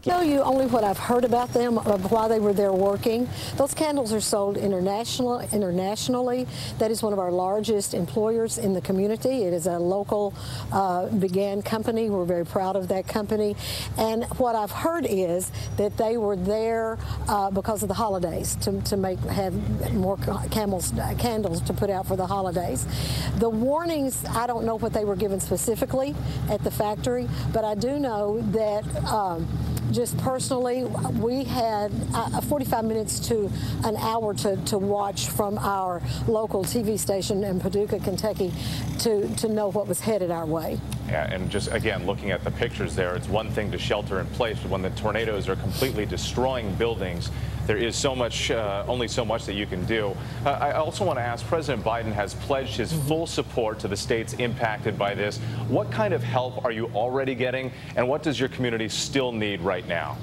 tell you only what I've heard about them while they were there working. Those candles are sold internationally. That is one of our largest employers in the community. It is a local began company. We're very proud of that company. And what I've heard is that they were there because of the holidays to have more candles to put out for the holidays. The warnings, I don't know what they were given specifically at the factory, but I do know that just personally, we had 45 minutes to an hour to watch from our local TV station in Paducah, Kentucky, to know what was headed our way. Yeah, and just again, looking at the pictures there, it's one thing to shelter in place, but when the tornadoes are completely destroying buildings, there is so much, only so much that you can do. I also want to ask, President Biden has pledged his full support to the states impacted by this. What kind of help are you already getting, and what does your community still need right now?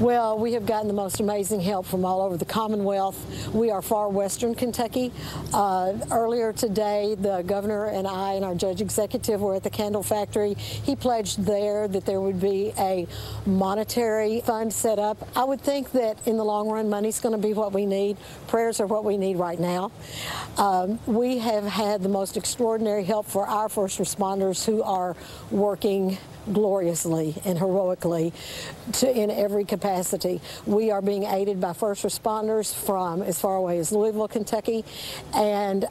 Well, we have gotten the most amazing help from all over the Commonwealth. We are far western Kentucky. Earlier today, the governor and I and our judge executive were at the candle factory. He pledged there that there would be a monetary fund set up. I would think that in the long run, money's going to be what we need. Prayers are what we need right now. We have had the most extraordinary help for our first responders who are working gloriously and heroically in every capacity. We are being aided by first responders from as far away as Louisville, Kentucky, and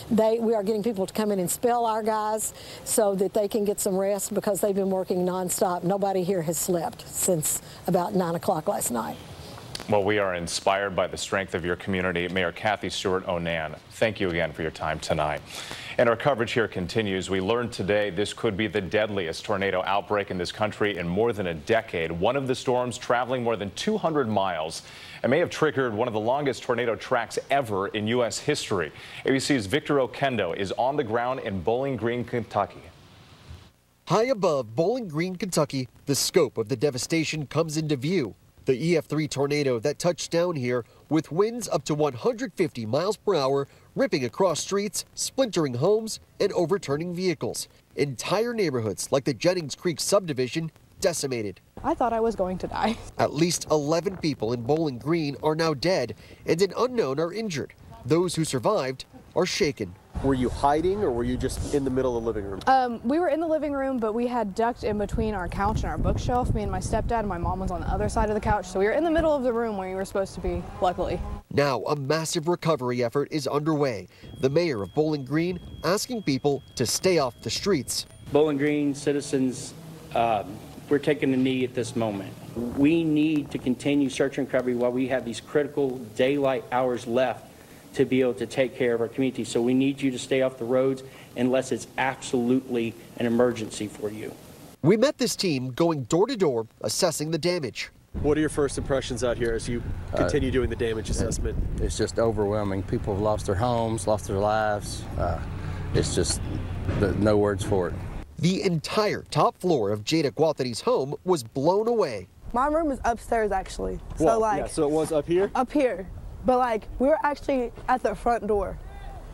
we are getting people to come in and spell our guys so that they can get some rest because they've been working nonstop. Nobody here has slept since about 9 o'clock last night. Well, we are inspired by the strength of your community. Mayor Kathy Stewart-Onan, thank you again for your time tonight. And our coverage here continues. We learned today this could be the deadliest tornado outbreak in this country in more than a decade. One of the storms traveling more than 200 miles and may have triggered one of the longest tornado tracks ever in U.S. history. ABC's Victor Oquendo is on the ground in Bowling Green, Kentucky. High above Bowling Green, Kentucky, the scope of the devastation comes into view. The EF3 tornado that touched down here with winds up to 150 miles per hour, ripping across streets, splintering homes, and overturning vehicles. Entire neighborhoods like the Jennings Creek subdivision decimated. I thought I was going to die. At least 11 people in Bowling Green are now dead, and an unknown are injured. Those who survived are shaken. Were you hiding, or were you just in the middle of the living room? We were in the living room, but we had ducked in between our couch and our bookshelf. Me and my stepdad and my mom was on the other side of the couch, so we were in the middle of the room where we were supposed to be, luckily. Now a massive recovery effort is underway. The mayor of Bowling Green asking people to stay off the streets. Bowling Green citizens, we're taking a knee at this moment. We need to continue search and recovery while we have these critical daylight hours left to be able to take care of our community. So we need you to stay off the roads unless it's absolutely an emergency for you. We met this team going door to door assessing the damage. What are your first impressions out here as you continue doing the damage assessment? It's just overwhelming. People have lost their homes, lost their lives. It's just no words for it. The entire top floor of Jada Guathany's home was blown away. My room is upstairs, actually. Well, yeah, so it was up here? Up here. But like, we were actually at the front door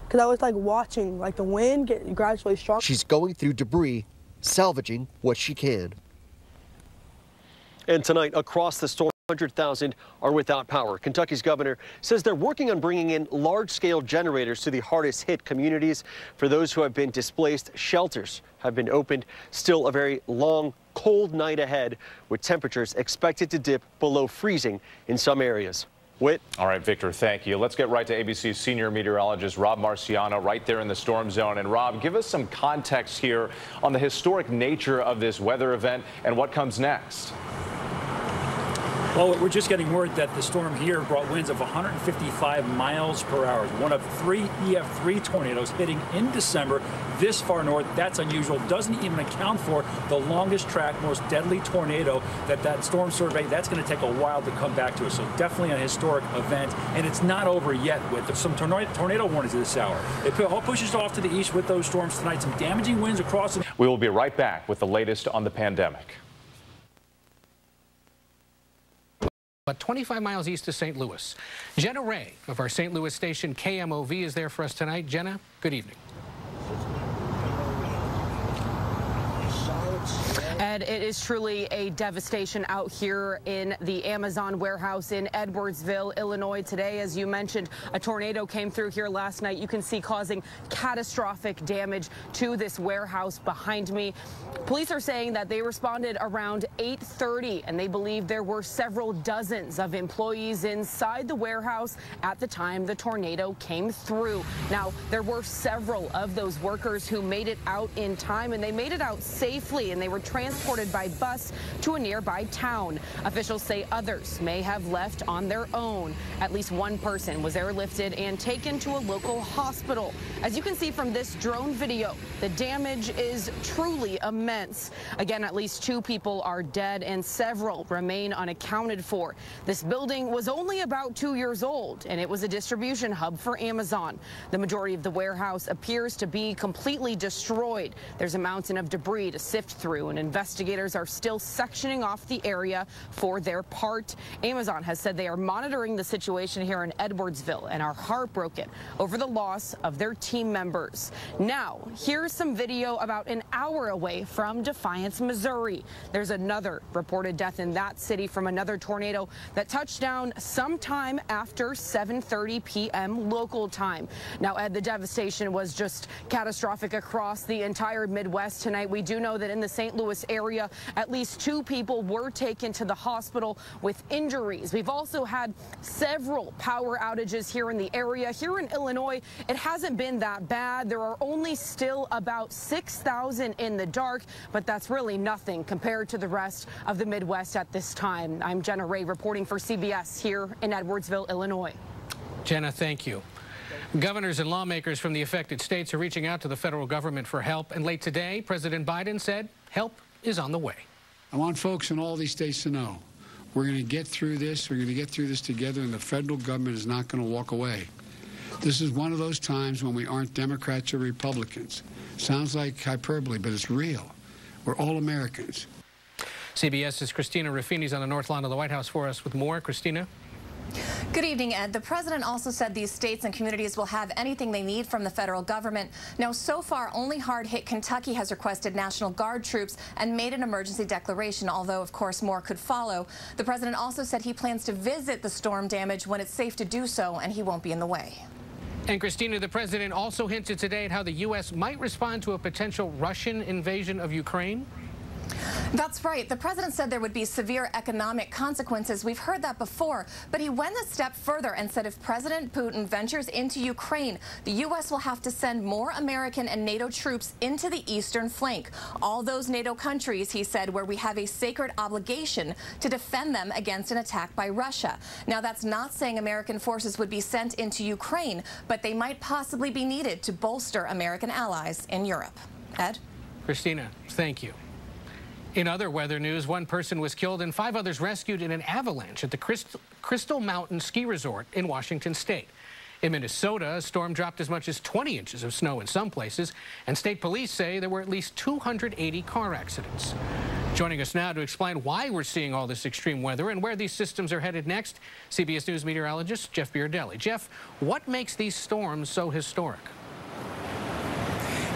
because I was like watching like the wind get gradually stronger. She's going through debris, salvaging what she can. And tonight, across the storm, 100,000 are without power. Kentucky's governor says they're working on bringing in large-scale generators to the hardest-hit communities. For those who have been displaced, shelters have been opened. Still a very long, cold night ahead, with temperatures expected to dip below freezing in some areas. Whit. All right, Victor, thank you. Let's get right to ABC's senior meteorologist, Rob Marciano, right there in the storm zone. And Rob, give us some context here on the historic nature of this weather event and what comes next. Well, we're just getting word that the storm here brought winds of 155 miles per hour. One of 3 EF3 tornadoes hitting in December this far north. That's unusual. Doesn't even account for the longest track, most deadly tornado that storm survey. That's going to take a while to come back to us. So definitely a historic event. And it's not over yet with some tornado warnings this hour. It all pushes off to the east with those storms tonight. Some damaging winds across the... We will be right back with the latest on the pandemic. But 25 miles east of St. Louis. Jenna Ray of our St. Louis station KMOV is there for us tonight. Jenna, good evening. Ed, it is truly a devastation out here in the Amazon warehouse in Edwardsville, Illinois. Today, as you mentioned, a tornado came through here last night. You can see causing catastrophic damage to this warehouse behind me. Police are saying that they responded around 8:30, and they believe there were several dozens of employees inside the warehouse at the time the tornado came through. Now, there were several of those workers who made it out in time, and they made it out safely, and they were transported by bus to a nearby town. Officials say others may have left on their own. At least one person was airlifted and taken to a local hospital. As you can see from this drone video, the damage is truly immense. Again, at least 2 people are dead and several remain unaccounted for. This building was only about 2 years old, and it was a distribution hub for Amazon. The majority of the warehouse appears to be completely destroyed. There's a mountain of debris to sift through, and investigators are still sectioning off the area for their part. Amazon has said they are monitoring the situation here in Edwardsville and are heartbroken over the loss of their team members. Now, here's some video about an hour away from Defiance, Missouri. There's another reported death in that city from another tornado that touched down sometime after 7:30 p.m. local time. Now, Ed, the devastation was just catastrophic across the entire Midwest tonight. We do know that in the St. Louis area, at least 2 people were taken to the hospital with injuries. We've also had several power outages here in the area. Here in Illinois, it hasn't been that bad. There are only still about 6,000 in the dark, but that's really nothing compared to the rest of the Midwest at this time. I'm Jenna Ray reporting for CBS here in Edwardsville, Illinois. Jenna, thank you. Governors and lawmakers from the affected states are reaching out to the federal government for help. And late today, President Biden said help is on the way. I want folks in all these states to know we're going to get through this. We're going to get through this together, and the federal government is not going to walk away. This is one of those times when we aren't Democrats or Republicans. Sounds like hyperbole, but it's real. We're all Americans. CBS's Christina Ruffini's on the north lawn of the White House for us with more. Christina? Good evening, Ed. The president also said these states and communities will have anything they need from the federal government. Now, so far, only hard-hit Kentucky has requested National Guard troops and made an emergency declaration, although, of course, more could follow. The president also said he plans to visit the storm damage when it's safe to do so, and he won't be in the way. And Christina, the president also hinted today at how the U.S. might respond to a potential Russian invasion of Ukraine. That's right. The president said there would be severe economic consequences. We've heard that before, but he went a step further and said if President Putin ventures into Ukraine, the U.S. will have to send more American and NATO troops into the eastern flank. All those NATO countries, he said, where we have a sacred obligation to defend them against an attack by Russia. Now, that's not saying American forces would be sent into Ukraine, but they might possibly be needed to bolster American allies in Europe. Ed? Christina, thank you. In other weather news, 1 person was killed and 5 others rescued in an avalanche at the Crystal Mountain Ski Resort in Washington State. In Minnesota, a storm dropped as much as 20 inches of snow in some places, and state police say there were at least 280 car accidents. Joining us now to explain why we're seeing all this extreme weather and where these systems are headed next, CBS News meteorologist Jeff Beardelli. Jeff, what makes these storms so historic?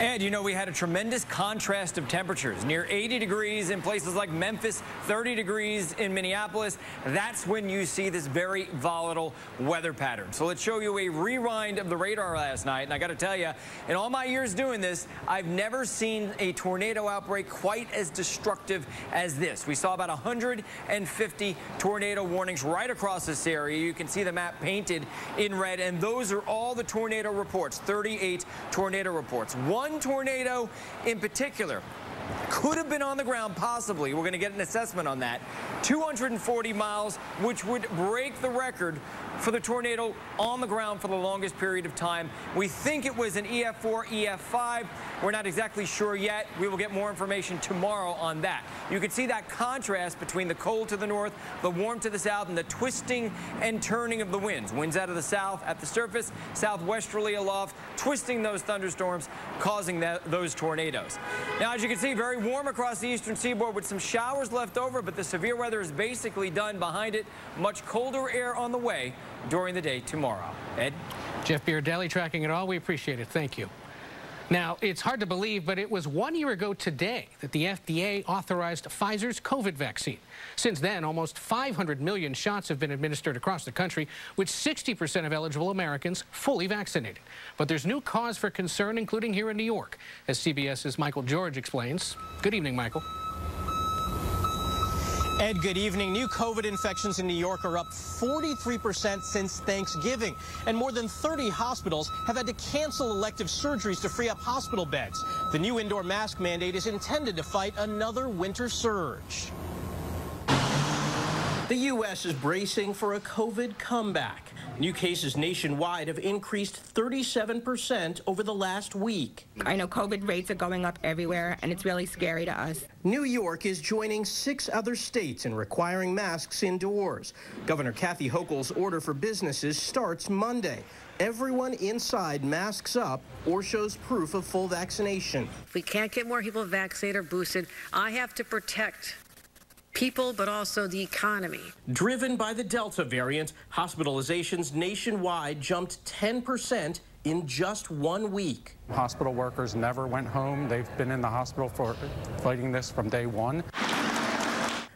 And, you know, we had a tremendous contrast of temperatures, near 80 degrees in places like Memphis, 30 degrees in Minneapolis. That's when you see this very volatile weather pattern. So let's show you a rewind of the radar last night. And I got to tell you, in all my years doing this, I've never seen a tornado outbreak quite as destructive as this. We saw about 150 tornado warnings right across this area. You can see the map painted in red, and those are all the tornado reports, 38 tornado reports. One tornado in particular could have been on the ground, possibly. We're going to get an assessment on that. 240 miles, which would break the record for the tornado on the ground for the longest period of time. We think it was an EF4, EF5. We're not exactly sure yet. We will get more information tomorrow on that. You can see that contrast between the cold to the north, the warm to the south, and the twisting and turning of the winds. Winds out of the south at the surface, southwesterly aloft, twisting those thunderstorms, causing those tornadoes. Now, as you can see, very warm across the eastern seaboard with some showers left over, but the severe weather is basically done behind it. Much colder air on the way during the day tomorrow. Ed? Jeff Beardelli tracking it all. We appreciate it. Thank you. Now, it's hard to believe, but it was 1 year ago today that the FDA authorized Pfizer's COVID vaccine. Since then, almost 500 million shots have been administered across the country, with 60% of eligible Americans fully vaccinated. But there's new cause for concern, including here in New York, as CBS's Michael George explains. Good evening, Michael. Ed, good evening. New COVID infections in New York are up 43% since Thanksgiving, and more than 30 hospitals have had to cancel elective surgeries to free up hospital beds. The new indoor mask mandate is intended to fight another winter surge. The U.S. is bracing for a COVID comeback. New cases nationwide have increased 37% over the last week. I know COVID rates are going up everywhere, and it's really scary to us. New York is joining 6 other states in requiring masks indoors. Governor Kathy Hochul's order for businesses starts Monday. Everyone inside masks up or shows proof of full vaccination. If we can't get more people vaccinated or boosted, I have to protect people, but also the economy. Driven by the Delta variant, hospitalizations nationwide jumped 10% in just 1 week. Hospital workers never went home. They've been in the hospital for fighting this from day one.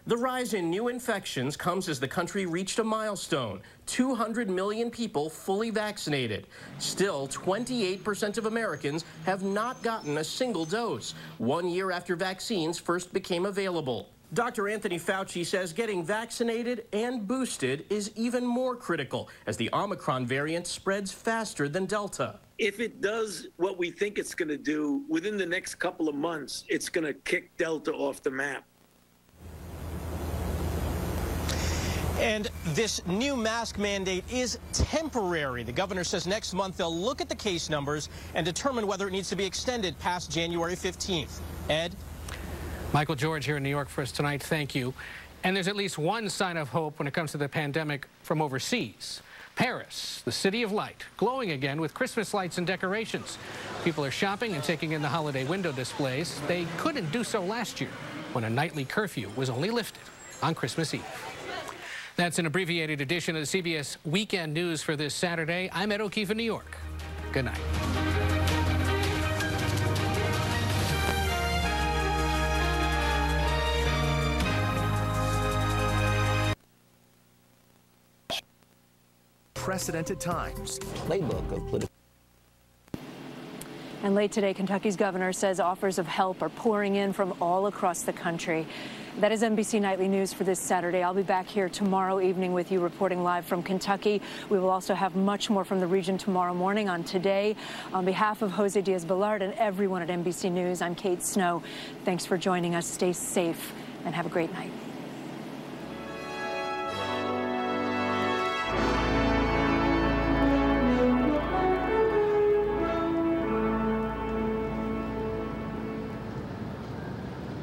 The rise in new infections comes as the country reached a milestone, 200 million people fully vaccinated. Still, 28% of Americans have not gotten a single dose, 1 year after vaccines first became available. Dr. Anthony Fauci says getting vaccinated and boosted is even more critical as the Omicron variant spreads faster than Delta. If it does what we think it's going to do, within the next couple of months, it's going to kick Delta off the map. And this new mask mandate is temporary. The governor says next month they'll look at the case numbers and determine whether it needs to be extended past January 15th. Ed? Michael George here in New York for us tonight. Thank you. And there's at least one sign of hope when it comes to the pandemic from overseas. Paris, the city of light, glowing again with Christmas lights and decorations. People are shopping and taking in the holiday window displays. They couldn't do so last year when a nightly curfew was only lifted on Christmas Eve. That's an abbreviated edition of the CBS Weekend News for this Saturday. I'm Ed O'Keefe in New York. Good night. Unprecedented times. Playbook of political. And late today, Kentucky's governor says offers of help are pouring in from all across the country. That is NBC Nightly News for this Saturday. I'll be back here tomorrow evening with you reporting live from Kentucky. We will also have much more from the region tomorrow morning on Today. On behalf of Jose Diaz-Balart and everyone at NBC News, I'm Kate Snow. Thanks for joining us. Stay safe and have a great night.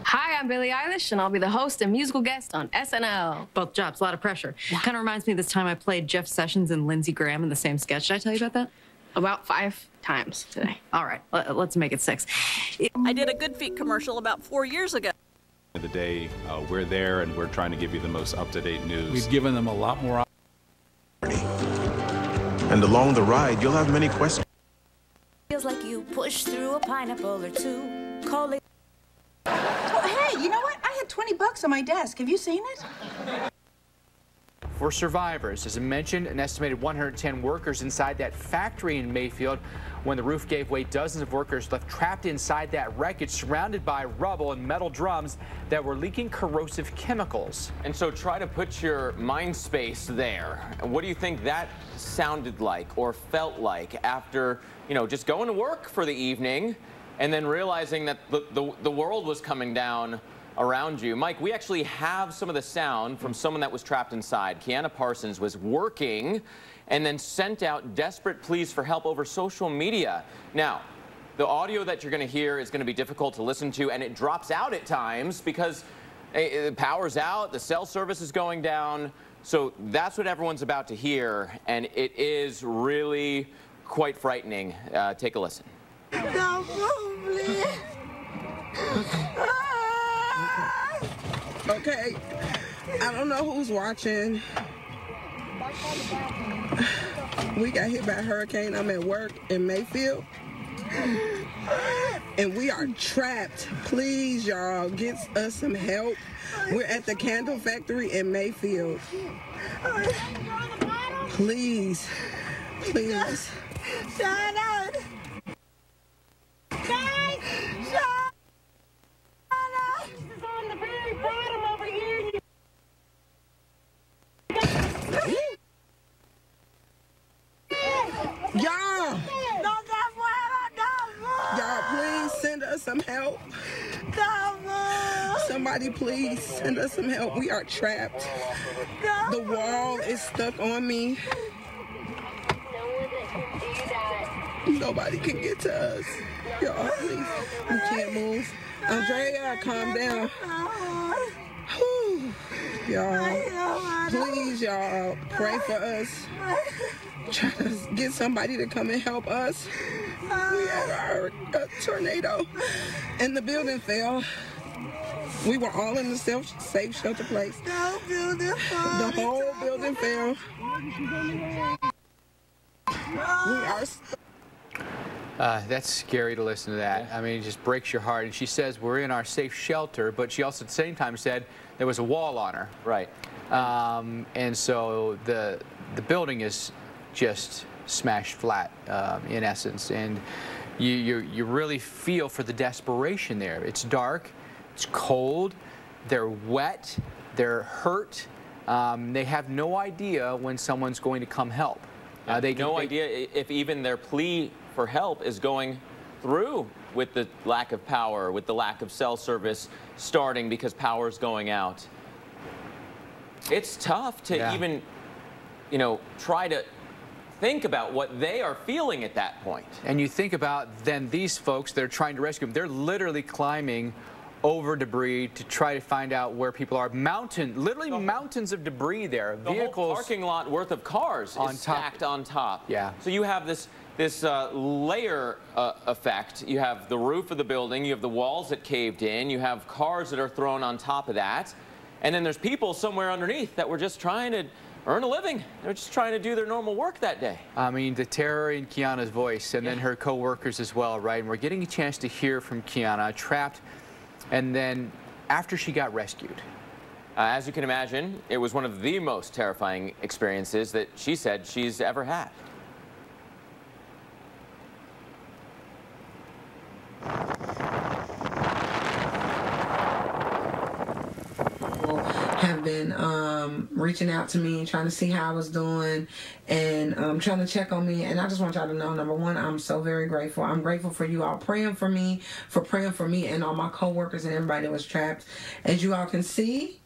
Hi, I'm Billie Eilish, and I'll be the host and musical guest on SNL. Both jobs, a lot of pressure. Kind of reminds me of this time I played Jeff Sessions and Lindsey Graham in the same sketch. Did I tell you about that? About 5 times today. All right, let's make it 6. I did a Good Feet commercial about 4 years ago. The day we're there and we're trying to give you the most up-to-date news. We've given them a lot more. And along the ride, you'll have many questions. Feels like you push through a pineapple or two. Call it. Oh, hey, you know what? I had $20 on my desk. Have you seen it? For survivors, as I mentioned, an estimated 110 workers inside that factory in Mayfield. When the roof gave way, dozens of workers left trapped inside that wreckage, surrounded by rubble and metal drums that were leaking corrosive chemicals. And so try to put your mind space there. What do you think that sounded like or felt like after, just going to work for the evening and then realizing that the world was coming down around you? Mike, we actually have some of the sound from someone that was trapped inside. Kiana Parsons was working and then sent out desperate pleas for help over social media. Now, the audio that you're going to hear is going to be difficult to listen to, and it drops out at times because the power's out, the cell service is going down. So that's what everyone's about to hear, and it is really quite frightening. Take a listen. Don't move, please. Okay, I don't know who's watching. We got hit by a hurricane. I'm at work in Mayfield. and we are trapped. Please, y'all, get us some help. We're at the candle factory in Mayfield. Please, please. Shut up. Guys, shut up. This is on the very bottom over here. Y'all, please send us some help. Somebody please send us some help. We are trapped. The wall is stuck on me. Nobody can get to us. Y'all, please. We can't move. Andrea, calm down. Y'all, please, y'all, pray for us. Try to get somebody to come and help us. We had a tornado and the building fell. We were all in the safe shelter place. The whole building fell. We are That's scary to listen to that. I mean, it just breaks your heart. And she says we're in our safe shelter, but she also at the same time said there was a wall on her. Right. And so the building is just smashed flat in essence. And you really feel for the desperation there. It's dark, it's cold, they're wet, they're hurt. They have no idea when someone's going to come help. They have no idea if even their plea for help is going through with the lack of power, with the lack of cell service starting because power is going out. It's tough to even, you know, try to think about what they are feeling at that point. And you think about then these folks that are trying to rescue them, they're literally climbing over debris to try to find out where people are. Literally mountains of debris there. The Vehicles whole parking lot worth of cars is stacked on top. Yeah. So you have this layer effect. You have the roof of the building, you have the walls that caved in, you have cars that are thrown on top of that, and then there's people somewhere underneath that were just trying to earn a living. They're just trying to do their normal work that day. I mean, the terror in Kiana's voice, and then her co-workers as well, right? And we're getting a chance to hear from Kiana, trapped, and then after she got rescued. As you can imagine, it was one of the most terrifying experiences that she said she's ever had. Have been reaching out to me, trying to see how I was doing, and trying to check on me. And I just want y'all to know, number one, I'm so very grateful. I'm grateful for you all praying for me, and all my co-workers and everybody that was trapped. As you all can see,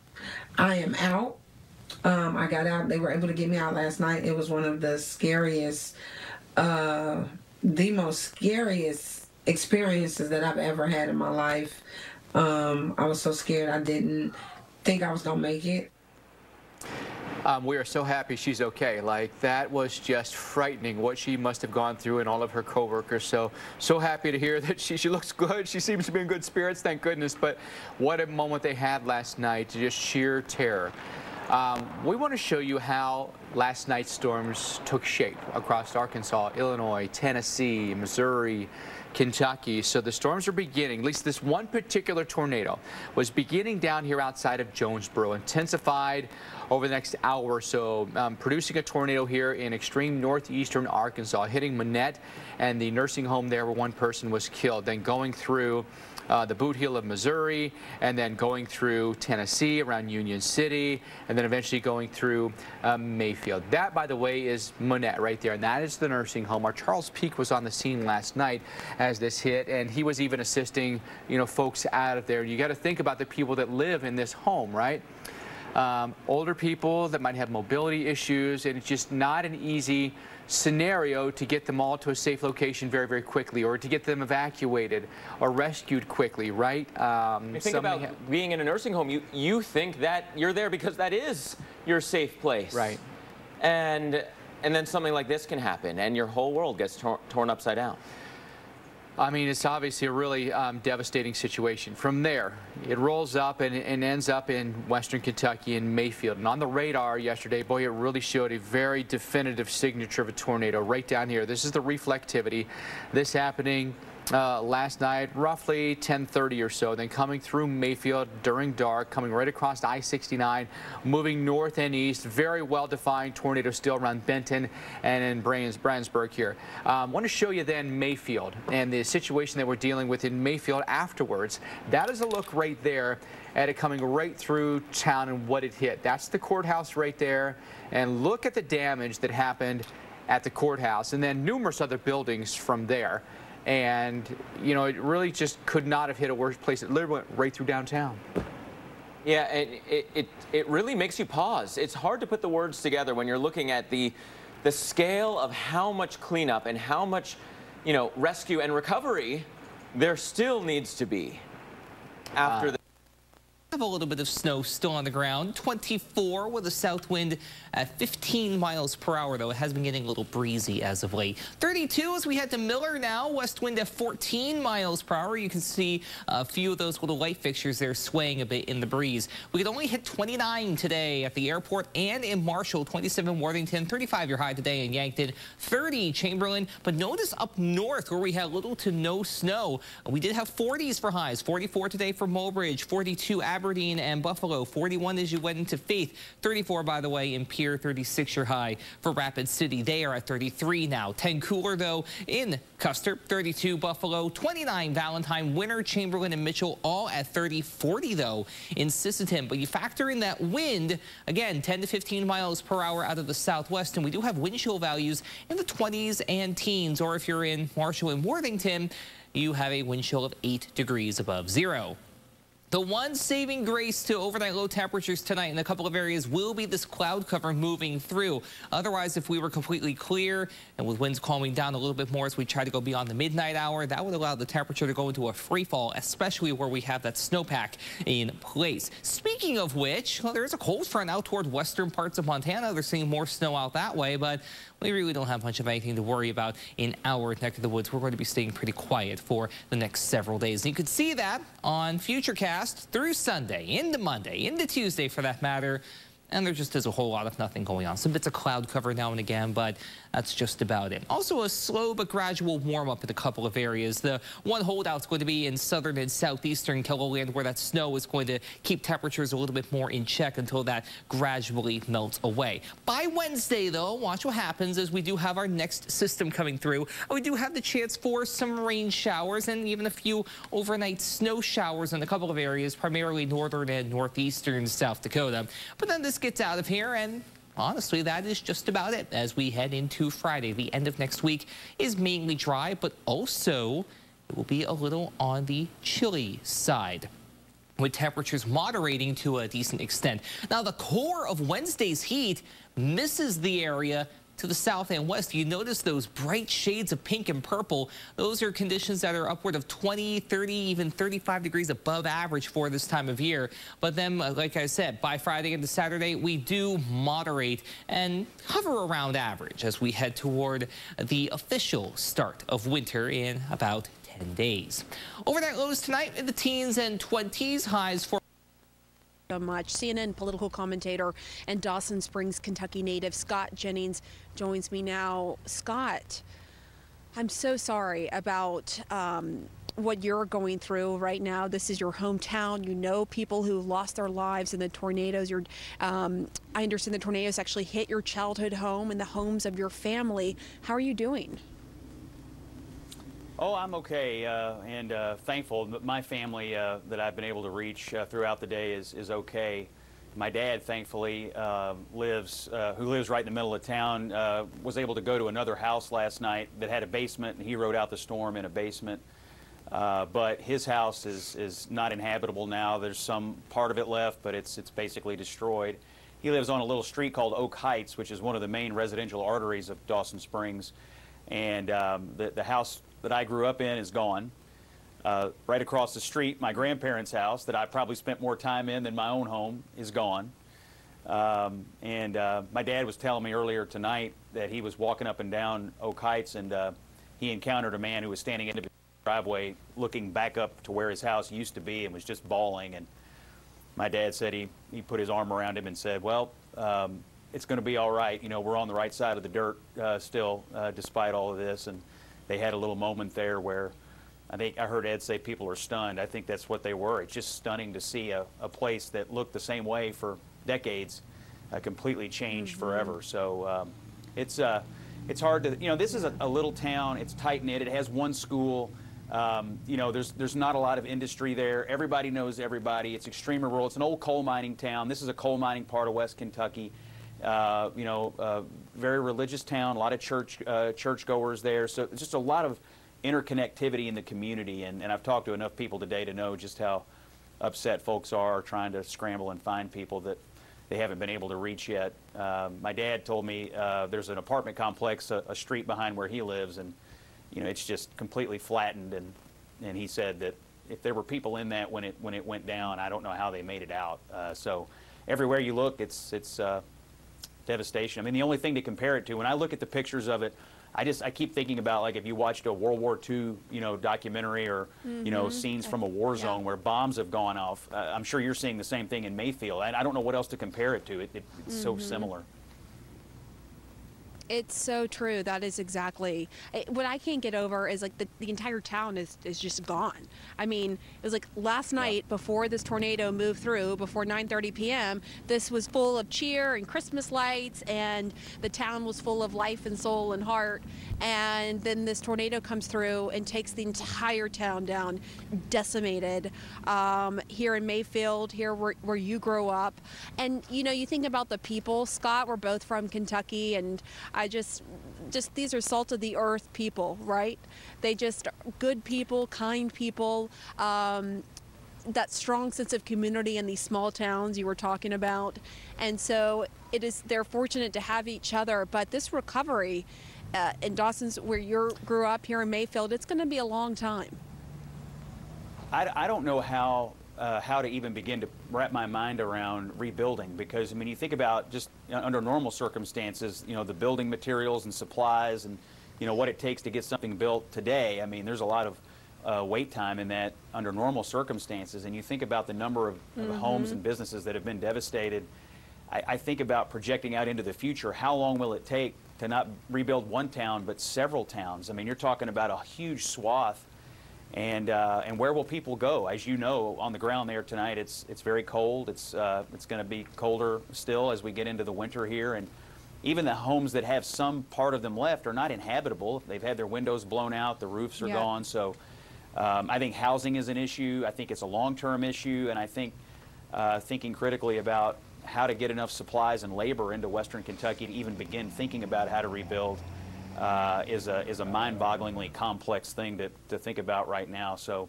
I am out. I got out. They were able to get me out last night. It was one of the scariest, the most scariest experiences that I've ever had in my life. I was so scared. I didn't think I was gonna make it. We are so happy she's okay. Like, that was just frightening what she must have gone through and all of her co-workers. So happy to hear that she looks good. She seems to be in good spirits, thank goodness. But what a moment they had last night, just sheer terror. We want to show you how last night's storms took shape across Arkansas, Illinois, Tennessee, Missouri, Kentucky. So the storms are beginning, at least this one particular tornado was beginning down here outside of Jonesboro, intensified over the next hour or so, producing a tornado here in extreme northeastern Arkansas, hitting Manette and the nursing home there where one person was killed, then going through the Boot Heel of Missouri, and then going through Tennessee around Union City, and then eventually going through Mayfield. That, by the way, is Manette right there, and that is the nursing home. Our Charles Peak was on the scene last night as this hit, and he was even assisting, you know, folks out of there. You got to think about the people that live in this home, right? Older people that might have mobility issues, and it's just not an easy scenario to get them all to a safe location very, very quickly, or to get them evacuated or rescued quickly, right? You think about being in a nursing home, you think that you're there because that is your safe place. Right. And then something like this can happen, and your whole world gets torn upside down. I mean, it's obviously a really devastating situation. From there, it rolls up and ends up in western Kentucky in Mayfield. And on the radar yesterday, boy, it really showed a very definitive signature of a tornado right down here. This is the reflectivity. This happening last night, roughly 10:30 or so, then coming through Mayfield during dark, coming right across I-69, moving north and east. Very well-defined tornado still around Benton and in Brandsburg here. I want to show you then Mayfield and the situation that we're dealing with in Mayfield afterwards. That is a look right there at it coming right through town and what it hit. That's the courthouse right there. And look at the damage that happened at the courthouse and then numerous other buildings from there. And, you know, it really just could not have hit a worse place. It literally went right through downtown. Yeah, it really makes you pause. It's hard to put the words together when you're looking at the scale of how much cleanup and how much, you know, rescue and recovery there still needs to be after the Have a little bit of snow still on the ground. 24 with a south wind at 15 miles per hour, though. It has been getting a little breezy as of late. 32 as we head to Miller now. West wind at 14 miles per hour. You can see a few of those little light fixtures there swaying a bit in the breeze. We could only hit 29 today at the airport and in Marshall. 27 Worthington, 35 your high today in Yankton, 30 Chamberlain. But notice up north where we had little to no snow, we did have 40s for highs. 44 today for Mulbridge, 42 Aberdeen and Buffalo, 41 as you went into Faith, 34 by the way in Pierre, 36 your high for Rapid City. They are at 33 now. 10 cooler though in Custer, 32 Buffalo, 29 Valentine, Winter, Chamberlain and Mitchell all at 30, 40 though in Sisseton. But you factor in that wind, again 10 to 15 miles per hour out of the southwest, and we do have wind chill values in the 20s and teens, or if you're in Marshall and Worthington, you have a wind chill of 8 degrees above zero. The one saving grace to overnight low temperatures tonight in a couple of areas will be this cloud cover moving through. Otherwise, if we were completely clear and with winds calming down a little bit more as we try to go beyond the midnight hour, that would allow the temperature to go into a free fall, especially where we have that snowpack in place. Speaking of which, well, there's a cold front out toward western parts of Montana. They're seeing more snow out that way, but we really don't have much of anything to worry about in our neck of the woods. We're going to be staying pretty quiet for the next several days. And you can see that on Futurecast through Sunday, into Monday, into Tuesday for that matter. And there just is a whole lot of nothing going on. Some bits of cloud cover now and again, but that's just about it. Also a slow but gradual warm up in a couple of areas. The one holdout's going to be in southern and southeastern KELO where that snow is going to keep temperatures a little bit more in check until that gradually melts away. By Wednesday, though, watch what happens as we do have our next system coming through. We do have the chance for some rain showers and even a few overnight snow showers in a couple of areas, primarily northern and northeastern South Dakota. But then this gets out of here, and honestly, that is just about it as we head into Friday. The end of next week is mainly dry, but also it will be a little on the chilly side, with temperatures moderating to a decent extent. Now, the core of Wednesday's heat misses the area to the south and west. You notice those bright shades of pink and purple. Those are conditions that are upward of 20, 30, even 35 degrees above average for this time of year. But then, like I said, by Friday into Saturday, we do moderate and hover around average as we head toward the official start of winter in about 10 days. Overnight lows tonight in the teens and 20s, highs for so much. CNN political commentator and Dawson Springs, Kentucky native Scott Jennings joins me now. Scott, I'm so sorry about what you're going through right now. This is your hometown. You know people who lost their lives in the tornadoes. I understand the tornadoes actually hit your childhood home and the homes of your family. How are you doing? Oh, I'm okay and thankful that my family that I've been able to reach throughout the day is okay. My dad, thankfully, who lives right in the middle of town, was able to go to another house last night that had a basement, and he rode out the storm in a basement. But his house is not inhabitable now. There's some part of it left, but it's basically destroyed. He lives on a little street called Oak Heights, which is one of the main residential arteries of Dawson Springs. And the house that I grew up in is gone. Right across the street, my grandparents' house that I probably spent more time in than my own home is gone. My dad was telling me earlier tonight that he was walking up and down Oak Heights, and he encountered a man who was standing in the driveway looking back up to where his house used to be and was just bawling. And my dad said he put his arm around him and said, well, it's going to be all right. You know, we're on the right side of the dirt still, despite all of this. And they had a little moment there where I heard Ed say people are stunned. I think that's what they were. It's just stunning to see a place that looked the same way for decades completely changed forever. So it's hard to, this is a little town. It's tight-knit. It has one school. There's not a lot of industry there. Everybody knows everybody. It's extremely rural. It's an old coal mining town. This is a coal mining part of West Kentucky. Very religious town, a lot of churchgoers there. So just a lot of interconnectivity in the community. And I've talked to enough people today to know just how upset folks are trying to scramble and find people that they haven't been able to reach yet. My dad told me there's an apartment complex a street behind where he lives, and it's just completely flattened. And he said that if there were people in that when it went down, I don't know how they made it out. So everywhere you look, it's devastation. I mean, the only thing to compare it to, when I look at the pictures of it, I keep thinking about, like, if you watched a World War II, documentary or, scenes from a war zone where bombs have gone off. I'm sure you're seeing the same thing in Mayfield. I don't know what else to compare it to. It's so similar. It's so true. That is exactly what I can't get over is like the entire town is just gone. I mean, it was like last night before this tornado moved through, before 9:30 p.m., this was full of cheer and Christmas lights, and the town was full of life and soul and heart. And then this tornado comes through and takes the entire town down, decimated. Here in Mayfield, here where you grew up, and you think about the people. Scott, we're both from Kentucky, and I just these are salt of the earth people, right? They just good people, kind people, that strong sense of community in these small towns you were talking about. And so they're fortunate to have each other, but this recovery in Dawson's, where you grew up here in Mayfield, it's going to be a long time. I don't know how to even begin to wrap my mind around rebuilding, because I mean, you think about just under normal circumstances, the building materials and supplies and what it takes to get something built today. I mean, there's a lot of wait time in that under normal circumstances, and you think about the number of homes and businesses that have been devastated. I think about projecting out into the future. How long will it take to not rebuild one town but several towns? I mean, you're talking about a huge swath. And where will people go? As you know, on the ground there tonight, it's very cold. It's going to be colder still as we get into the winter here. And even the homes that have some part of them left are not inhabitable. They've had their windows blown out. The roofs are gone. So I think housing is an issue. I think it's a long-term issue. And I think thinking critically about how to get enough supplies and labor into Western Kentucky to even begin thinking about how to rebuild is a mind-bogglingly complex thing to think about right now. So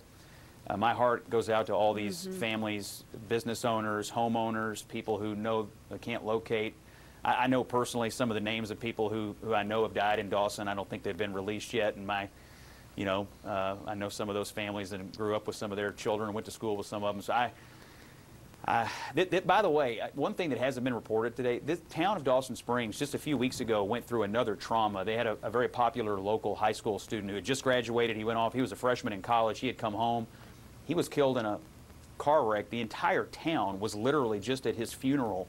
my heart goes out to all these families, business owners, homeowners, people who know they can't locate. I know personally some of the names of people who I know have died in Dawson. I don't think they've been released yet. And I know some of those families that grew up with some of their children and went to school with some of them. So by the way, one thing that hasn't been reported today, this town of Dawson Springs just a few weeks ago went through another trauma. They had a very popular local high school student who had just graduated. He went off. He was a freshman in college. He had come home. He was killed in a car wreck. The entire town was literally just at his funeral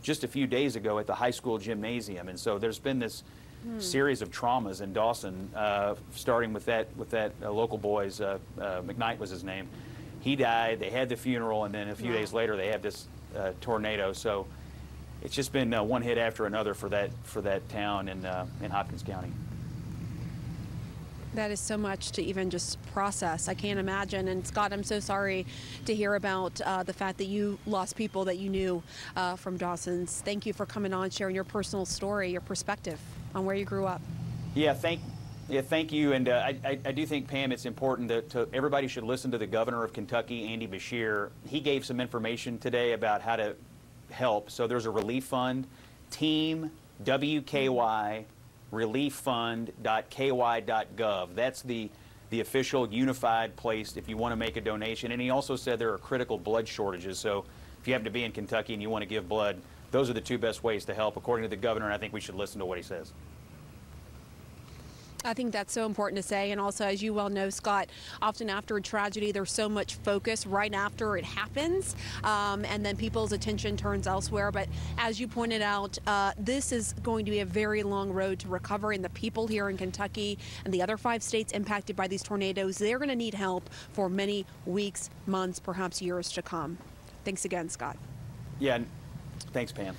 just a few days ago at the high school gymnasium. And so there's been this series of traumas in Dawson, starting with that local boy's, McKnight was his name. He died, they had the funeral, and then a few days later they had this tornado. So it's just been one hit after another for that town in Hopkins County. That is so much to even just process. I can't imagine. And Scott, I'm so sorry to hear about the fact that you lost people that you knew from Dawson's. Thank you for coming on, sharing your personal story, your perspective on where you grew up. Yeah, thank you. And I do think, Pam, it's important that everybody should listen to the governor of Kentucky, Andy Beshear. He gave some information today about how to help. So there's a relief fund, Team WKY, relieffund.ky.gov. That's the official unified place if you want to make a donation. And he also said there are critical blood shortages. So if you happen to be in Kentucky and you want to give blood, those are the two best ways to help, according to the governor, and I think we should listen to what he says. I think that's so important to say. And also, as you well know, Scott, often after a tragedy, there's so much focus right after it happens. And then people's attention turns elsewhere. But as you pointed out, this is going to be a very long road to recovery. And the people here in Kentucky and the other 5 states impacted by these tornadoes, they're going to need help for many weeks, months, perhaps years to come. Thanks again, Scott. Yeah, thanks, Pam.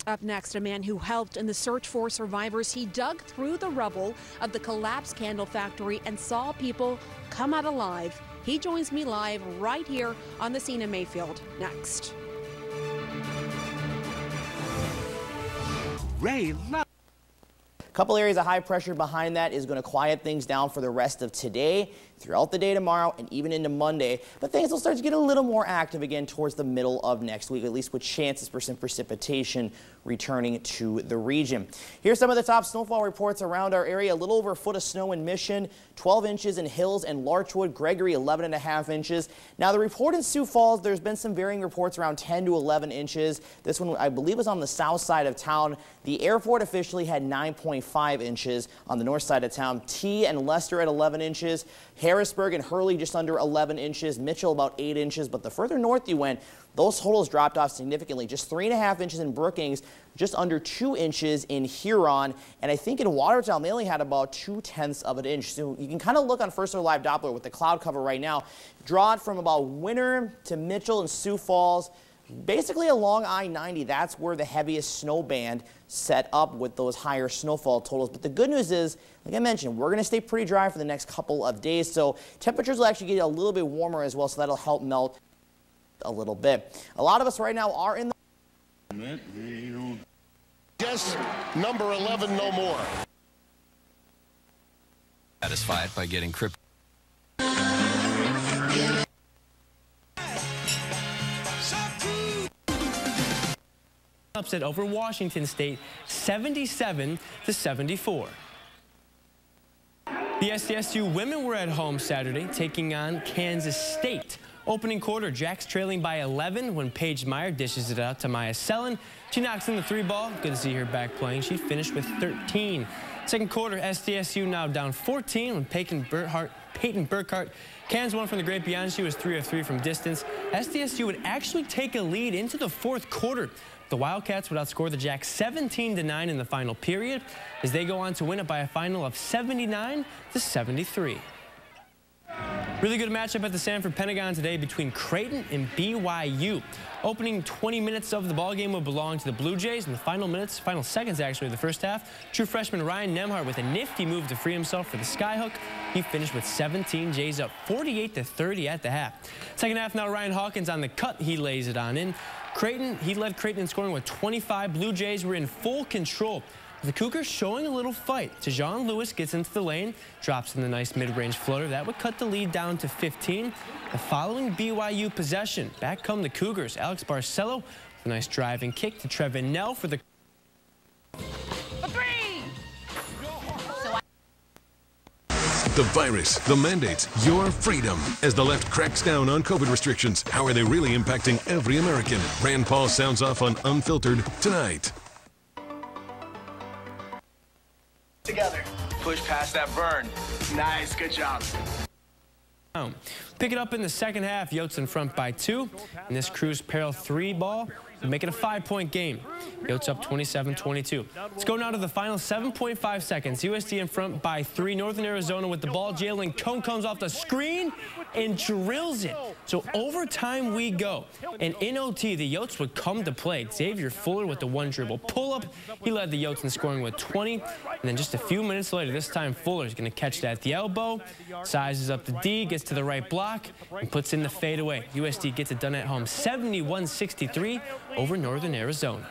Up next, a man who helped in the search for survivors. He dug through the rubble of the collapsed candle factory and saw people come out alive. He joins me live right here on the scene in Mayfield. Next. A couple areas of high pressure behind that is going to quiet things down for the rest of today, throughout the day tomorrow, and even into Monday. But things will start to get a little more active again towards the middle of next week, at least with chances for some precipitation returning to the region. Here's some of the top snowfall reports around our area. A little over a foot of snow in Mission, 12 inches in Hills and Larchwood. Gregory, 11.5 inches. Now, the report in Sioux Falls, there's been some varying reports around 10 to 11 inches. This one, I believe, was on the south side of town. The airport officially had 9.5 inches on the north side of town. T and Lester at 11 inches. Harrisburg and Hurley just under 11 inches. Mitchell about 8 inches. But the further north you went, those totals dropped off significantly. Just 3.5 inches in Brookings, just under 2 inches in Huron. And I think in Watertown, they only had about 0.2 of an inch. So you can kind of look on First Alert Live Doppler with the cloud cover right now. Draw it from about Winter to Mitchell and Sioux Falls. Basically along I-90, that's where the heaviest snow band set up with those higher snowfall totals. But the good news is, like I mentioned, we're going to stay pretty dry for the next couple of days. So temperatures will actually get a little bit warmer as well, so that'll help melt a little bit. A lot of us right now are in the... Just number 11, no more. Satisfied by getting crypto. Upset over Washington State, 77-74. The SDSU women were at home Saturday, taking on Kansas State. Opening quarter, Jacks trailing by 11 when Paige Meyer dishes it out to Maya Sellen. She knocks in the 3-ball. Good to see her back playing. She finished with 13. Second quarter, SDSU now down 14 when Peyton Burkhart cans one from the great beyond. She was 3 of 3 from distance. SDSU would actually take a lead into the fourth quarter. The Wildcats would outscore the Jacks 17-9 in the final period as they go on to win it by a final of 79-73. Really good matchup at the Sanford Pentagon today between Creighton and BYU. Opening 20 minutes of the ballgame will belong to the Blue Jays. In the final seconds actually of the first half, true freshman Ryan Nemhart with a nifty move to free himself for the skyhook. He finished with 17. Jays up 48-30 at the half. Second half now, Ryan Hawkins on the cut. He lays it on in. He led Creighton in scoring with 25. Blue Jays were in full control. The Cougars showing a little fight. Tejon Lewis gets into the lane, drops in the nice mid-range floater. That would cut the lead down to 15. The following BYU possession, back come the Cougars. Alex Barcelo with a nice driving kick to Trevin Nell for the... The virus, the mandates, your freedom. As the left cracks down on COVID restrictions, how are they really impacting every American? Rand Paul sounds off on Unfiltered tonight. Together. Push past that burn. Nice, good job. Pick it up in the second half. Yotes in front by 2. And this Cruz Peril 3-ball would make it a 5-point game. Yotes up 27-22. Let's go now to the final 7.5 seconds. USD in front by 3. Northern Arizona with the ball. Jalen Cone comes off the screen and drills it. So overtime we go. And in OT, the Yotes would come to play. Xavier Fuller with the 1-dribble pull-up. He led the Yotes in scoring with 20. And then just a few minutes later, this time Fuller's going to catch that at the elbow. Sizes up the D, gets to the right block, and puts in the fadeaway. USD gets it done at home, 71-63 over Northern Arizona.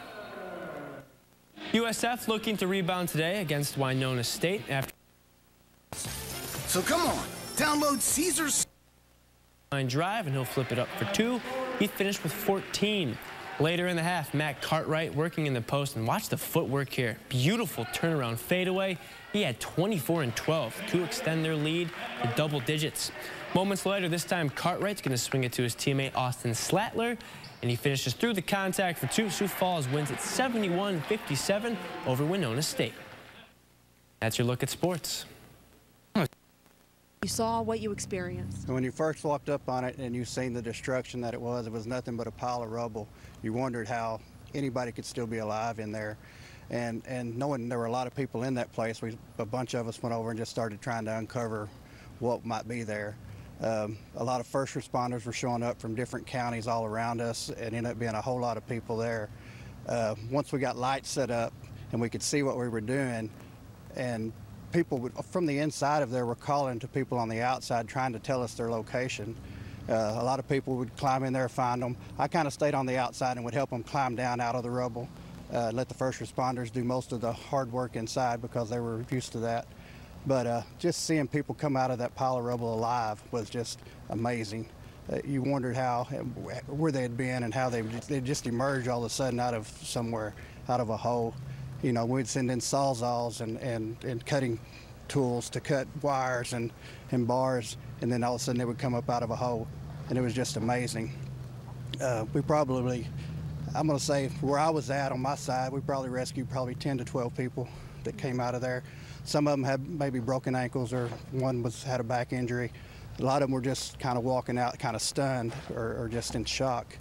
USF looking to rebound today against Winona State after... So come on, download Caesar's... drive, and he'll flip it up for 2. He finished with 14. Later in the half, Matt Cartwright working in the post, and watch the footwork here. Beautiful turnaround fadeaway. He had 24 and 12 to extend their lead to double digits. Moments later, this time Cartwright's going to swing it to his teammate Austin Slatler, and he finishes through the contact for 2. Sioux Falls wins at 71-57 over Winona State. That's your look at sports. You saw what you experienced. When you first walked up on it and you seen the destruction that it was nothing but a pile of rubble. You wondered how anybody could still be alive in there. And knowing there were a lot of people in that place, a bunch of us went over and just started trying to uncover what might be there. A lot of first responders were showing up from different counties all around us, and ended up being a whole lot of people there. Once we got lights set up and we could see what we were doing, and people from the inside of there were calling to people on the outside trying to tell us their location. A lot of people would climb in there, find them. I kind of stayed on the outside and would help them climb down out of the rubble. Let the first responders do most of the hard work inside because they were used to that. But just seeing people come out of that pile of rubble alive was just amazing. You wondered where they had been and how they just emerged all of a sudden out of somewhere, out of a hole. You know, we'd send in sawzalls and cutting tools to cut wires and bars, and then all of a sudden they would come up out of a hole, and it was just amazing. We probably, I'm going to say where I was at on my side, we probably rescued 10 to 12 people that came out of there. Some of them had maybe broken ankles, or one had a back injury. A lot of them were just kind of walking out kind of stunned or just in shock.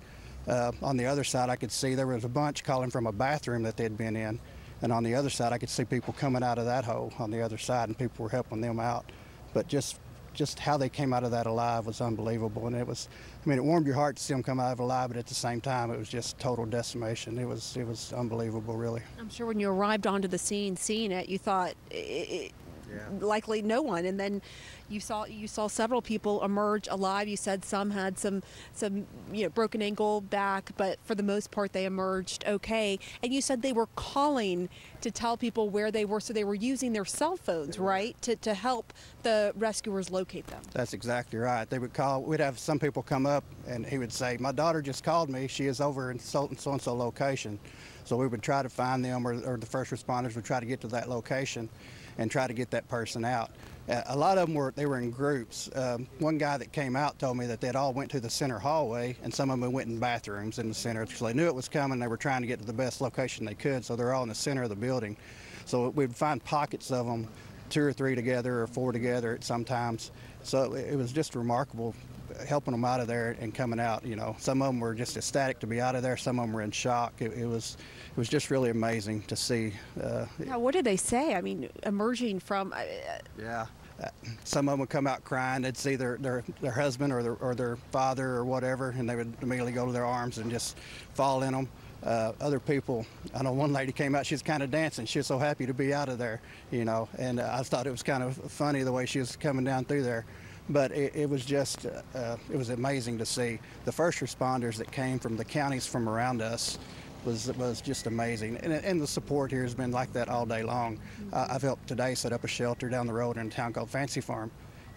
On the other side, I could see there was a bunch calling from a bathroom that they'd been in. And on the other side, I could see people coming out of that hole on the other side, and people were helping them out. But just how they came out of that alive was unbelievable. And it was, I mean, it warmed your heart to see them come out of it alive, but at the same time, it was just total decimation. It was unbelievable, really. I'm sure when you arrived onto the scene, seeing it, you thought likely no one, and then you saw several people emerge alive. You said some had some broken ankle, back, but for the most part they emerged okay. And you said they were calling to tell people where they were, so they were using their cell phones, right, to help the rescuers locate them. That's exactly right. They would call. We'd have some people come up, and he would say, "My daughter just called me. She is over in so-and-so location." So we would try to find them, or the first responders would try to get to that location and try to get that person out. A lot of them were in groups. One guy that came out told me that they'd all went to the center hallway, and some of them went in bathrooms in the center. So they knew it was coming. They were trying to get to the best location they could, so they're all in the center of the building. So we'd find pockets of them, 2 or 3 together or 4 together sometimes. So it was just remarkable helping them out of there and coming out. You know, some of them were just ecstatic to be out of there. Some of them were in shock. It was just really amazing to see. Yeah, what did they say? I mean, emerging from. Yeah, some of them would come out crying. They'd see their husband or their father or whatever, and they would immediately go to their arms and just fall in them. Other people, I know one lady came out, she was kind of dancing. She was so happy to be out of there, you know, and I thought it was kind of funny the way she was coming down through there. But it was just, it was amazing to see. The first responders that came from the counties from around us was just amazing. And the support here has been like that all day long. I've helped today set up a shelter down the road in a town called Fancy Farm.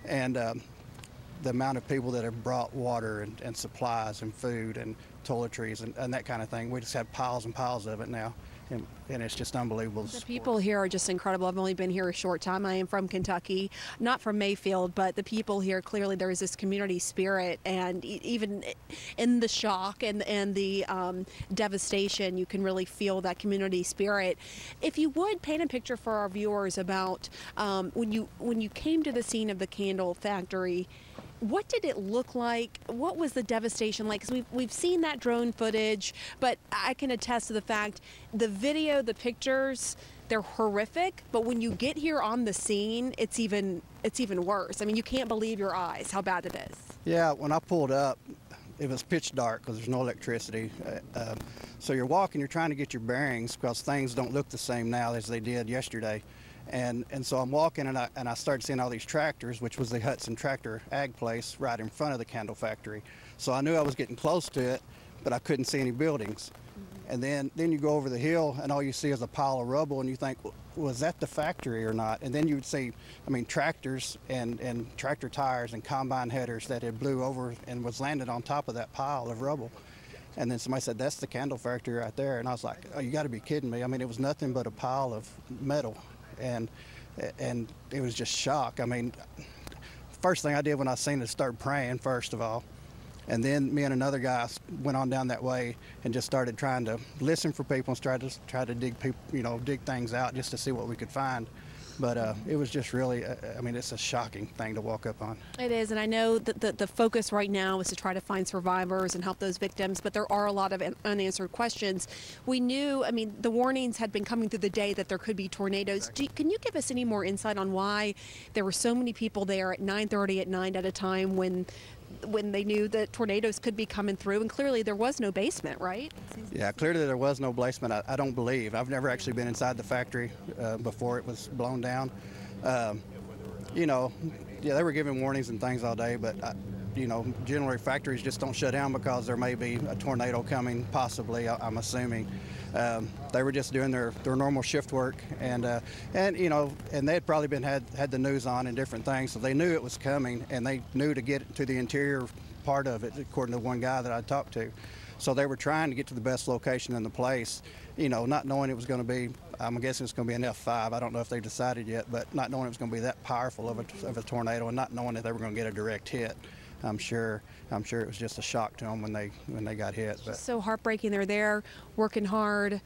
And the amount of people that have brought water and supplies and food and toiletries and that kind of thing, we just have piles and piles of it now. And it's just unbelievable. The people here are just incredible. I've only been here a short time. I am from Kentucky, not from Mayfield, but the people here, clearly there is this community spirit, and even in the shock and the devastation, you can really feel that community spirit. If you would paint a picture for our viewers about when you came to the scene of the candle factory, what did it look like? What was the devastation like? Because we've seen that drone footage, but I can attest to the fact the video, the pictures, they're horrific. But when you get here on the scene, it's even worse. I mean, you can't believe your eyes how bad it is. Yeah, when I pulled up, it was pitch dark because there's no electricity. So you're walking, you're trying to get your bearings because things don't look the same now as they did yesterday. And so I'm walking, and I started seeing all these tractors, which was the Hudson Tractor Ag Place right in front of the candle factory. So I knew I was getting close to it, but I couldn't see any buildings. And then you go over the hill, and all you see is a pile of rubble, and you think, was that the factory or not? And then you would see, I mean, tractors and tractor tires and combine headers that had blew over and was landed on top of that pile of rubble. And then somebody said, that's the candle factory right there. And I was like, oh, you got to be kidding me. I mean, it was nothing but a pile of metal. And it was just shock. I mean, first thing I did when I seen it, started praying first of all, and then me and another guy went on down that way and just started trying to listen for people and try to dig people, dig things out just to see what we could find. But it was just really, I mean, it's a shocking thing to walk up on. It is, and I know that the focus right now is to try to find survivors and help those victims, but there are a lot of unanswered questions. We knew, I mean, the warnings had been coming through the day that there could be tornadoes. Can you give us any more insight on why there were so many people there at 9:30 at night at a time when they knew that tornadoes could be coming through, and clearly there was no basement, right? Yeah, clearly there was no basement. I don't believe. I've never actually been inside the factory before it was blown down. You know, yeah, they were giving warnings and things all day, but you know, generally factories just don't shut down because there may be a tornado coming, possibly, I'm assuming. They were just doing their normal shift work, and you know, and they had probably had the news on and different things, so they knew it was coming, and they knew to get to the interior part of it, according to one guy that I talked to. So they were trying to get to the best location in the place, you know, not knowing it was going to be, I'm guessing it's going to be an F5. I don't know if they decided yet, but not knowing it was going to be that powerful of a tornado, and not knowing that they were going to get a direct hit. I'm sure it was just a shock to them when they got hit. But. So heartbreaking. They're there working hard,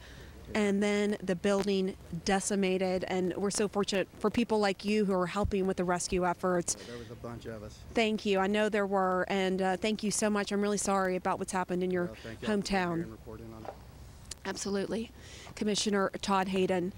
and then the building decimated. And we're so fortunate for people like you who are helping with the rescue efforts. There was a bunch of us. Thank you. I know there were, and thank you so much. I'm really sorry about what's happened in your hometown. Absolutely. Commissioner Todd Hayden.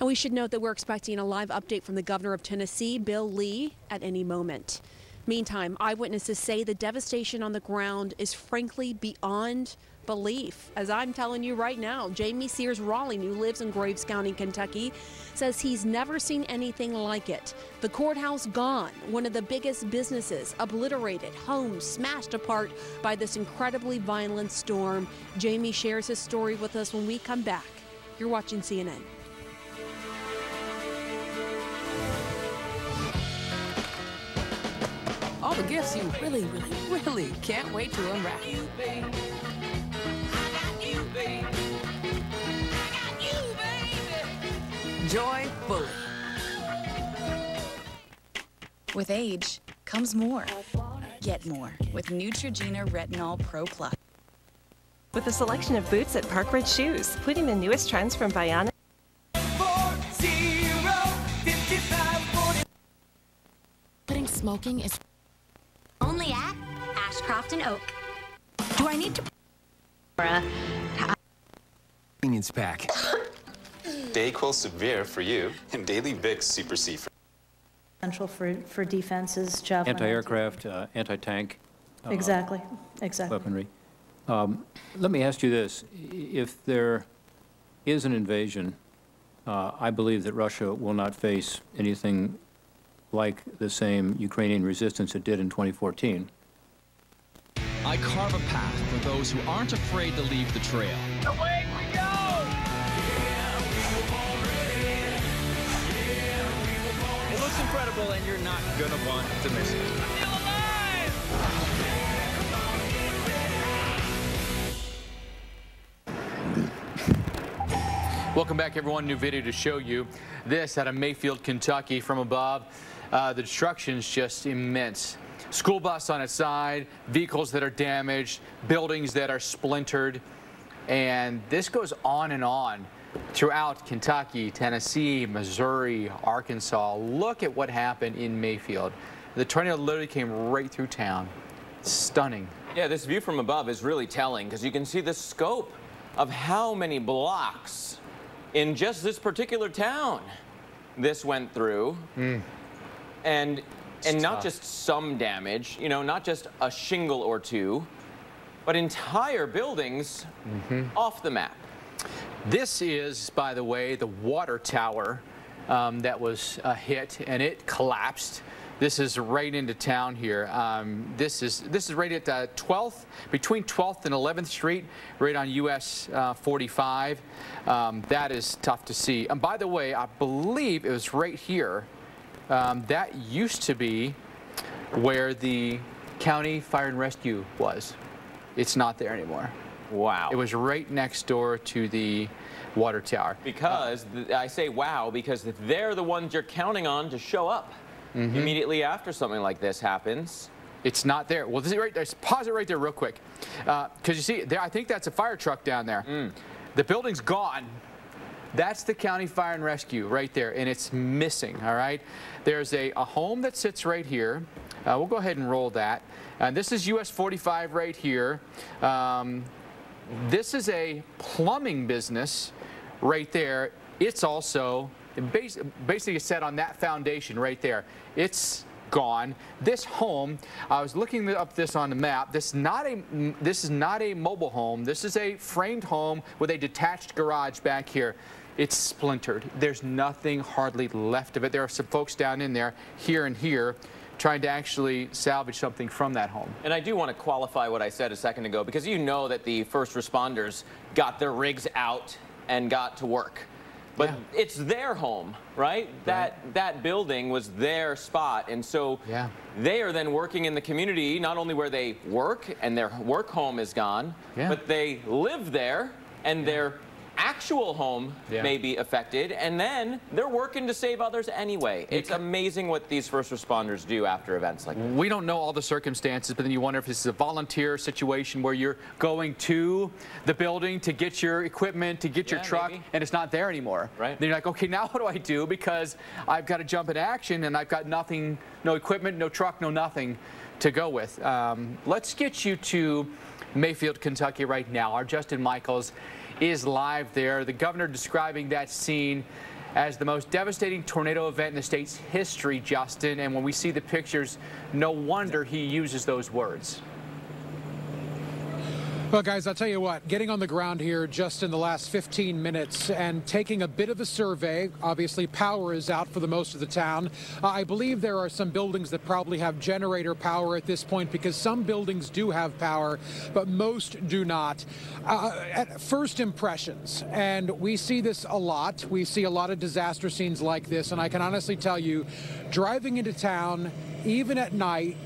And we should note that we're expecting a live update from the governor of Tennessee, Bill Lee, at any moment. Meantime, eyewitnesses say the devastation on the ground is frankly beyond belief. As I'm telling you right now, Jamie Sears-Rawling, who lives in Graves County, Kentucky, says he's never seen anything like it. The courthouse gone, one of the biggest businesses obliterated, homes smashed apart by this incredibly violent storm. Jamie shares his story with us when we come back. You're watching CNN. All the gifts you really can't wait to unwrap. Joy fully. With age comes more. Get more with Neutrogena Retinol Pro Plus. With a selection of boots at Parkridge Shoes, putting the newest trends from Bionic. Quitting smoking is only at Ashcroft and Oak. Do I need to? Convenience pack. DayQuil Severe for you, and Daily Vicks Super C for Essential for defenses, javelin. Anti-aircraft, anti-tank. Exactly. Weaponry. Let me ask you this. If there is an invasion, I believe that Russia will not face anything like the same Ukrainian resistance it did in 2014. I carve a path for those who aren't afraid to leave the trail. Away we go! It looks incredible, and you're not gonna want to miss it. I feel alive! Welcome back, everyone. New video to show you this out of Mayfield, Kentucky from above. The destruction's just immense. School bus on its side, vehicles that are damaged, buildings that are splintered, and this goes on and on throughout Kentucky, Tennessee, Missouri, Arkansas. Look at what happened in Mayfield. The tornado literally came right through town. Stunning. Yeah, this view from above is really telling because you can see the scope of how many blocks in just this particular town this went through. And not just some damage, you know, not just a shingle or two, but entire buildings off the map. This is, by the way, the water tower that was hit, and it collapsed. This is right into town here. This is right at 12th, between 12th and 11th Street, right on US 45. That is tough to see. And by the way, I believe it was right here. That used to be where the county fire and rescue was. It's not there anymore. Wow. It was right next door to the water tower. Because, I say wow, because they're the ones you're counting on to show up immediately after something like this happens. It's not there. Well, this is right there. Pause it right there real quick. Because you see, there, I think that's a fire truck down there. The building's gone. That's the county fire and rescue right there, and it's missing, all right? There's a home that sits right here. We'll go ahead and roll that. This is US 45 right here. This is a plumbing business right there. It's also basically set on that foundation right there. It's gone. This home, I was looking up this on the map. This is not a mobile home. This is a framed home with a detached garage back here. It's splintered. There's nothing hardly left of it. There are some folks down in there, here and here, trying to actually salvage something from that home. And I do want to qualify what I said a second ago, because you know that the first responders got their rigs out and got to work. But it's their home, right? That building was their spot, and so they are then working in the community, not only where they work and their work home is gone, but they live there and their actual home may be affected, and then they're working to save others anyway. It's amazing what these first responders do after events like this. We don't know all the circumstances, but then you wonder if this is a volunteer situation where you're going to the building to get your equipment, to get your truck, and it's not there anymore. Right. Then you're like, okay, now what do I do? Because I've got to jump in action, and I've got nothing, no equipment, no truck, no nothing to go with. Let's get you to Mayfield, Kentucky right now. Our Justin Michaels is live there. The governor describing that scene as the most devastating tornado event in the state's history, Justin. And when we see the pictures, no wonder he uses those words. Well, guys, I'll tell you what, getting on the ground here just in the last 15 minutes and taking a bit of a survey. Obviously, power is out for the most of the town. I believe there are some buildings that probably have generator power at this point, because some buildings do have power, but most do not. At first impressions, and we see this a lot. We see a lot of disaster scenes like this, and I can honestly tell you, driving into town, even at night,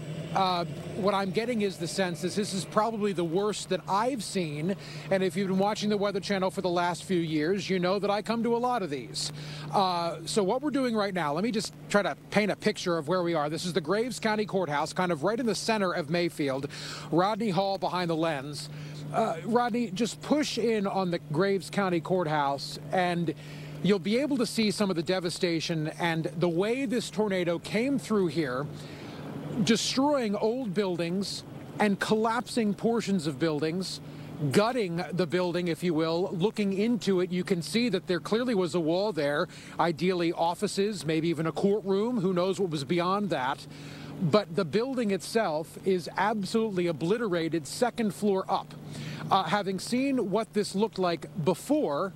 what I'm getting is the sense that this is probably the worst that I've seen. And if you've been watching the Weather Channel for the last few years, you know that I come to a lot of these. So what we're doing right now, let me just try to paint a picture of where we are. This is the Graves County Courthouse, kind of right in the center of Mayfield. Rodney Hall behind the lens. Rodney, just push in on the Graves County Courthouse, and you'll be able to see some of the devastation and the way this tornado came through here, destroying old buildings and collapsing portions of buildings, gutting the building, if you will. Looking into it, you can see that there clearly was a wall there, ideally offices, maybe even a courtroom. Who knows what was beyond that? But the building itself is absolutely obliterated, second floor up. Having seen what this looked like before,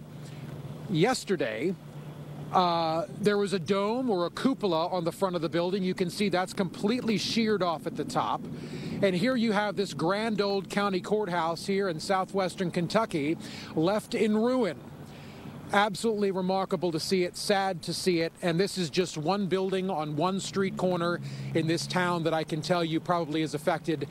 yesterday, there was a dome or a cupola on the front of the building. You can see that's completely sheared off at the top. And here you have this grand old county courthouse here in southwestern Kentucky left in ruin. Absolutely remarkable to see it, sad to see it. And this is just one building on one street corner in this town that I can tell you probably is affected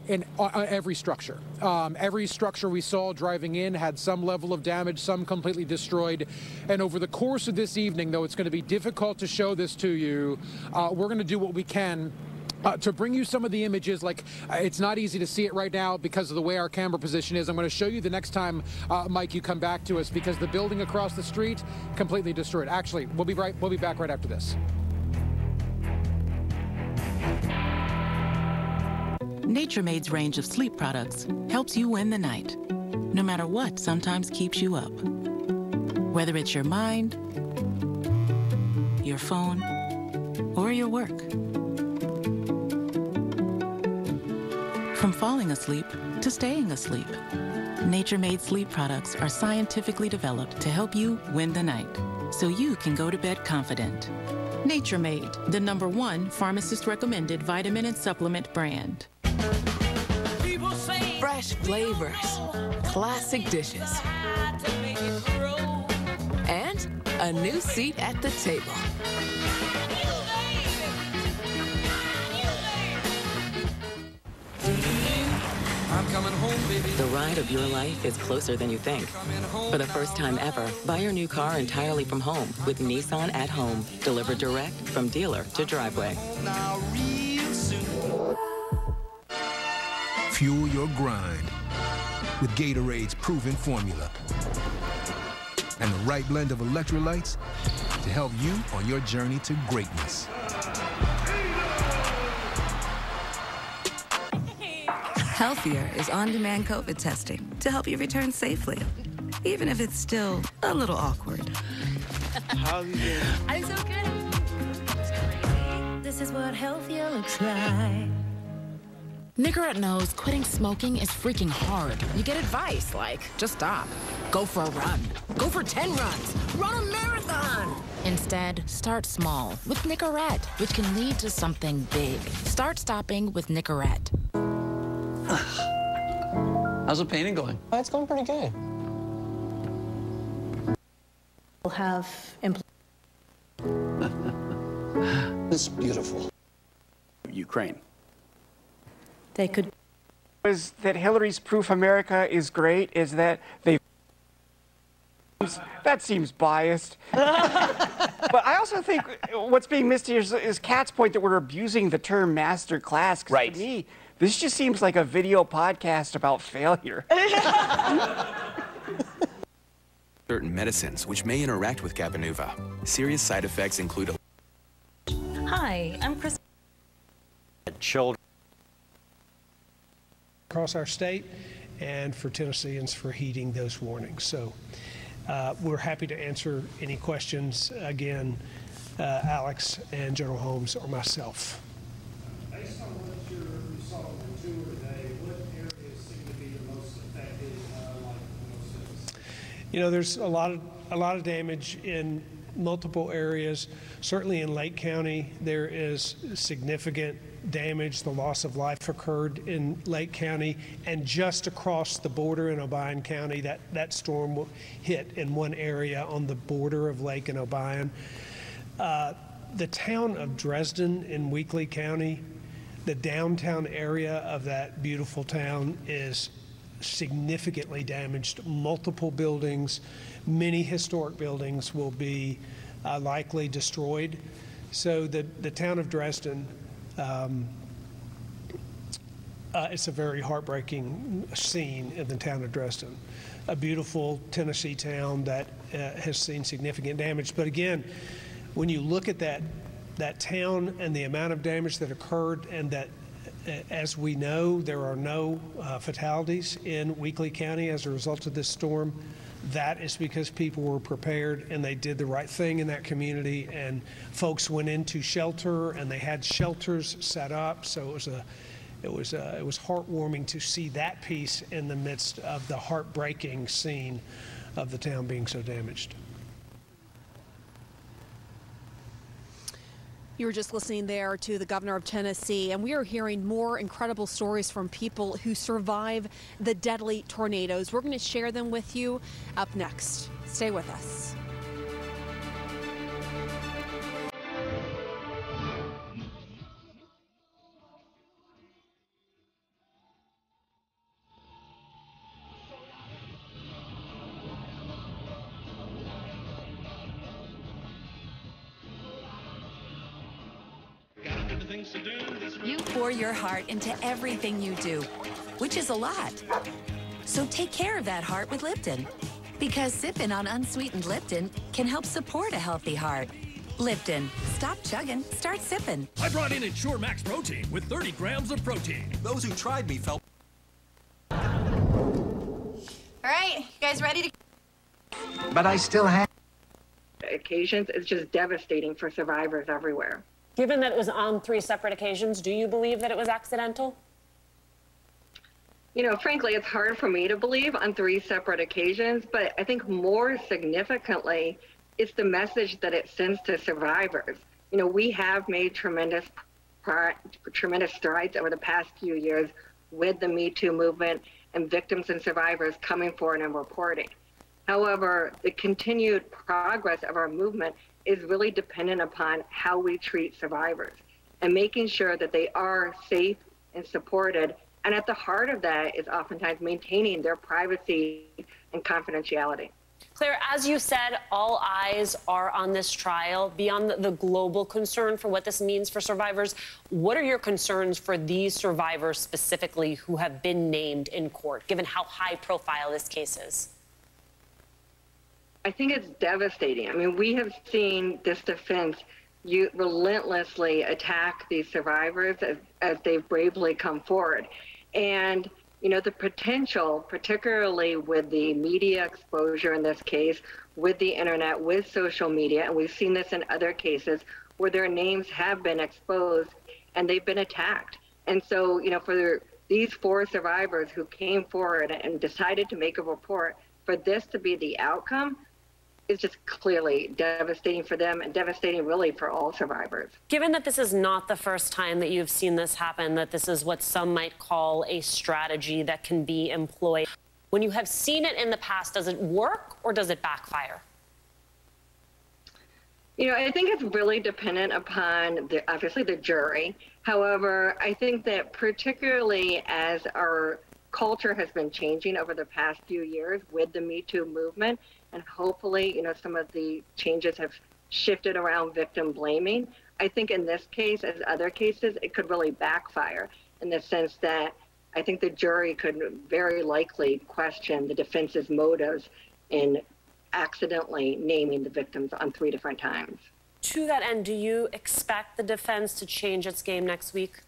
in every structure. Every structure we saw driving in had some level of damage, some completely destroyed. And over the course of this evening, though it's going to be difficult to show this to you, we're going to do what we can to bring you some of the images. Like, it's not easy to see it right now because of the way our camera position is. I'm going to show you the next time, Mike, you come back to us, because the building across the street completely destroyed. Actually, we'll be back right after this. Nature Made's range of sleep products helps you win the night, no matter what sometimes keeps you up. Whether it's your mind, your phone, or your work. From falling asleep to staying asleep, Nature Made sleep products are scientifically developed to help you win the night, so you can go to bed confident. Nature Made, the #1 pharmacist-recommended vitamin and supplement brand. Fresh flavors, classic dishes, and a new seat at the table. The ride of your life is closer than you think. For the first time ever, buy your new car entirely from home with Nissan at Home. Delivered direct from dealer to driveway. Fuel your grind with Gatorade's proven formula. and the right blend of electrolytes to help you on your journey to greatness. Healthier is on-demand COVID testing to help you return safely, even if it's still a little awkward. How you doing? I'm so good. This is what healthier looks like. Nicorette knows quitting smoking is freaking hard. You get advice like, just stop. Go for a run. Go for 10 runs. Run a marathon. Instead, start small with Nicorette, which can lead to something big. Start stopping with Nicorette. How's the painting going? Oh, it's going pretty good. We'll have It's beautiful. Ukraine. they could. Is that Hillary's proof America is great is that they. That seems biased. But I also think what's being missed here is Kat's point that we're abusing the term master class. Right. To me, this just seems like a video podcast about failure. Certain medicines which may interact with Cabenuva. Serious side effects include Hi, I'm Chris. Children. Across our state, and for Tennesseans for heeding those warnings. So we're happy to answer any questions. Again, Alex and General Holmes or myself. Based on what you saw on the tour today, what areas seem to be the most affected, You know, there's a lot of damage in multiple areas. Certainly in Lake County, there is significant damage. The loss of life occurred in Lake County, and just across the border in Obion County, that storm hit in one area on the border of Lake and Obion. The town of Dresden in Weakley County, the downtown area of that beautiful town is significantly damaged. Multiple buildings, many historic buildings will be likely destroyed. So the town of Dresden, it's a very heartbreaking scene in the town of Dresden. A beautiful Tennessee town that has seen significant damage. But again, when you look at that town and the amount of damage that occurred, and that, as we know, there are no fatalities in Weakley County as a result of this storm, that is because people were prepared and they did the right thing in that community, and folks went into shelter and they had shelters set up. So it was heartwarming to see that piece in the midst of the heartbreaking scene of the town being so damaged. You were just listening there to the governor of Tennessee, and we are hearing more incredible stories from people who survive the deadly tornadoes. We're going to share them with you up next. Stay with us. You pour your heart into everything you do, which is a lot. So take care of that heart with Lipton, because sipping on unsweetened Lipton can help support a healthy heart. Lipton, stop chugging, start sipping. I brought in Ensure Max Protein with 30 grams of protein. Those who tried me felt... All right, you guys ready to... But I still have... Occasions, it's just devastating for survivors everywhere. Given that it was on 3 separate occasions, do you believe that it was accidental? You know, frankly, it's hard for me to believe on 3 separate occasions, but I think more significantly, it's the message that it sends to survivors. You know, we have made tremendous strides over the past few years with the Me Too movement and victims and survivors coming forward and reporting. However, the continued progress of our movement is really dependent upon how we treat survivors and making sure that they are safe and supported. And at the heart of that is oftentimes maintaining their privacy and confidentiality. Claire, as you said, all eyes are on this trial. Beyond the global concern for what this means for survivors, what are your concerns for these survivors specifically who have been named in court, given how high profile this case is? I think it's devastating. I mean, we have seen this defense relentlessly attack these survivors as they've bravely come forward. And, you know, the potential, particularly with the media exposure in this case, with the internet, with social media, and we've seen this in other cases where their names have been exposed and they've been attacked. And so, you know, for these 4 survivors who came forward and decided to make a report, for this to be the outcome is just clearly devastating for them and devastating really for all survivors. Given that this is not the first time that you've seen this happen, that this is what some might call a strategy that can be employed, when you have seen it in the past, does it work or does it backfire? You know, I think it's really dependent upon, obviously, the jury. However, I think that particularly as our culture has been changing over the past few years with the Me Too movement, and hopefully, you know, some of the changes have shifted around victim blaming. I think in this case, as other cases, it could really backfire in the sense that I think the jury could very likely question the defense's motives in accidentally naming the victims on 3 different times. To that end, do you expect the defense to change its game next week?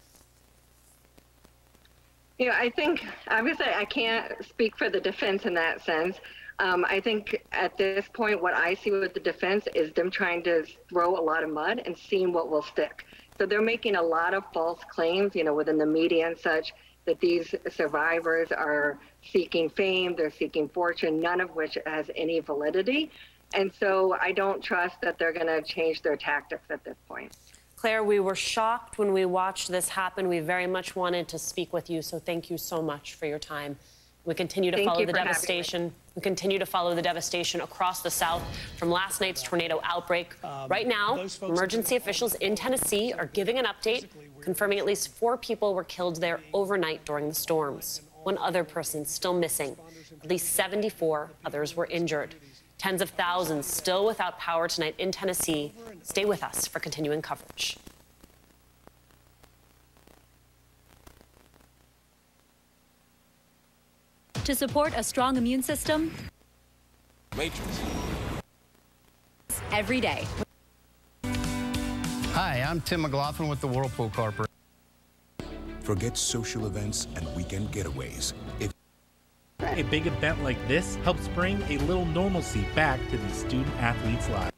You know, I think, obviously, I can't speak for the defense in that sense. I think at this point, what I see with the defense is them trying to throw a lot of mud and seeing what will stick. So they're making a lot of false claims, you know, within the media and such, that these survivors are seeking fame, they're seeking fortune, none of which has any validity. And so I don't trust that they're going to change their tactics at this point. Claire, we were shocked when we watched this happen. We very much wanted to speak with you, so thank you so much for your time. We continue to follow the devastation. We continue to follow the devastation across the South from last night's tornado outbreak. Right now, emergency officials in Tennessee are giving an update, confirming at least 4 people were killed there overnight during the storms. 1 other person still missing. At least 74 others were injured. Tens of thousands still without power tonight in Tennessee. Stay with us for continuing coverage. To support a strong immune system, every day. Hi, I'm Tim McLaughlin with the Whirlpool Corporation. Forget social events and weekend getaways. A big event like this helps bring a little normalcy back to these student athletes' lives.